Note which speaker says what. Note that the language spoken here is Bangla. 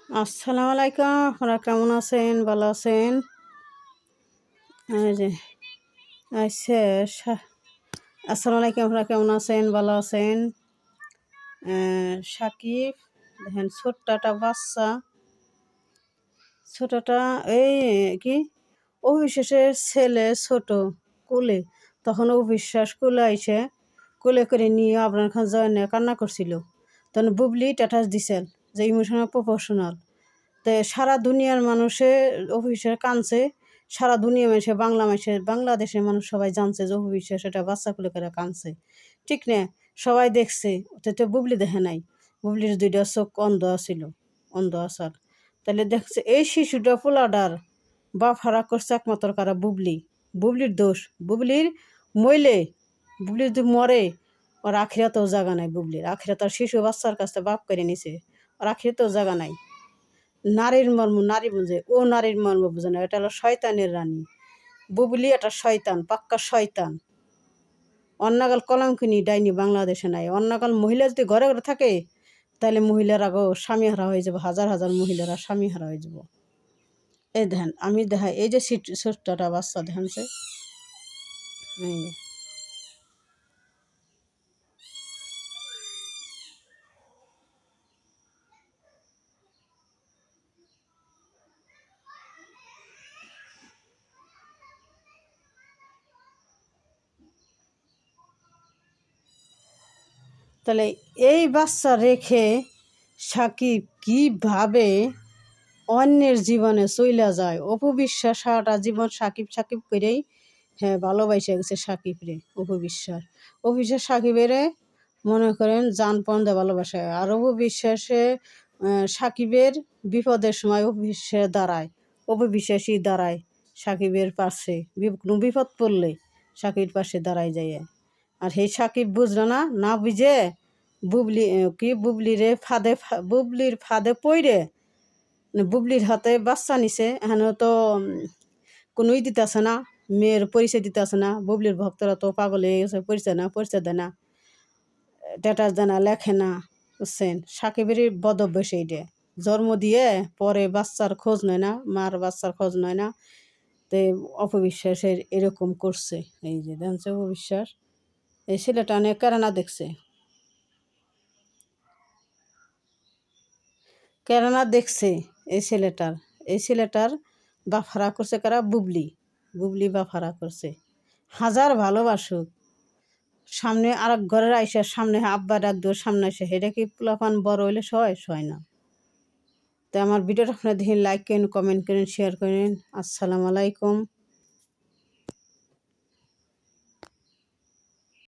Speaker 1: আসসালামু আলাইকুম। আপনারা কেমন আছেন? ভালো আছেন? এই যে আচ্ছা আসসালামু আলাইকুম। আপনারা কেমন আছেন? ভালো আছেন? সাকিব দেখেন ছোট্ট একটা বাচ্চা, ছোটটা এই কি অবিশ্বাসের ছেলে ছোট কোলে, তখন অবিশ্বাস কোলে আইসে কোলে করে নিয়ে আপনার খান জয় নিয়ে কান্না করছিল। তখন বুবলি স্ট্যাটাস দিছেন যে ইমোশনাল প্রফেশনাল। তো সারা দুনিয়ার মানুষে অভিশ্বাস কাঁদছে, সারা দুনিয়া মানুষে বাংলাদেশের মানুষ সবাই জানছে যে অভিশ্বাস এটা বাচ্চা কুলে করে কাঁদছে, ঠিক না? সবাই দেখছে, তো বুবলি দেখে নাই। বুবলির দুইটা চোখ অন্ধ আছিল, অন্ধ আসার। তাহলে দেখছে এই শিশুটা পোলাডার বা ফারাক করছে একমাত্র কারা বুবলি। বুবলির দোষ, বুবলির মইলে, বুবলি যদি মরে ওর আখিরাতেও জায়গা নাই। বুবলির আখিরাত আর শিশু বাচ্চার কাছে বাপ করে নিছে, ওর আখিরাতেও জায়গা নাই। নারীর মর্ম নারী বুঝে, ও নারীর মর্ম বুঝে না। এটা হলো শয়তানের রানী। বুবলি একটা শয়তান, পাক্কা শয়তান। অন্যকাল কলঙ্কিনী ডাইনি বাংলাদেশে নাই। অন্যকাল মহিলা যদি ঘরে ঘরে থাকে তাহলে মহিলারা স্বামী হারা হয়ে যাবো, হাজার হাজার মহিলারা স্বামী হারা হয়ে যাবো। এই দেখেন, আমি দেখাই, এই যে ছোট্টটা বাচ্চা দেখেন যে, এই যে। তাহলে এই বাচ্চা রেখে সাকিব কিভাবে অন্যের জীবনে চইলা যায়? অপবিশ্বাস সারাটা জীবন সাকিব সাকিব করেই হ্যাঁ ভালোবাসে গেছে সাকিব রে। অপবিশ্বাস, অপবিশ্বাস সাকিবেরে মনে করেন জানপন দিয়ে ভালোবাসে। আর অপবিশ্বাসে সাকিবের বিপদের সময় অপবিশ্বাস দাঁড়ায়, অপবিশ্বাসই দাঁড়ায় সাকিবের পাশে। কোনো বিপদ পড়লে সাকিবের পাশে দাঁড়ায় যায়। আর সেই সাকিব বুঝলো না, না বুঝে বুবলি বুবলির ফাঁদে পইরে বুবলির হাতে বাচ্চা নিছে। এখানেও তো কোনোই দিতেছে না, মেয়ের পরিচয় দিতেছে না। বুবলির ভক্তরা তো পাগল হয়ে গেছে, পরিচয় দেয় না, স্ট্যাটাস দেয় না, লেখে না, বুঝছেন? সাকিবেরই বদভ্যাস এইটা। জন্ম দিয়ে পরে বাচ্চার খোঁজ নেয় না, মার বাচ্চার খোঁজ নেয় না। তো অপবিশ্বাসের এরকম করছে। এই যে দেখছে অপবিশ্বাস, এই ছেলেটা অনেক কেরানা দেখছে, কেরানা দেখছে এই ছেলেটার বাফারা করছে কারা? বুবলি। বুবলি বাফারা করছে। হাজার ভালোবাসুক, সামনে আর এক ঘরের আইসা সামনে আব্বা ডাক দেওয়ার সামনে আসে, এটা কি পোলাপান বড় হইলে সয় না? তো আমার ভিডিওটা আপনারা দেখেন, লাইক করেন, কমেন্ট করেন, শেয়ার করেন। আসসালামু আলাইকুম।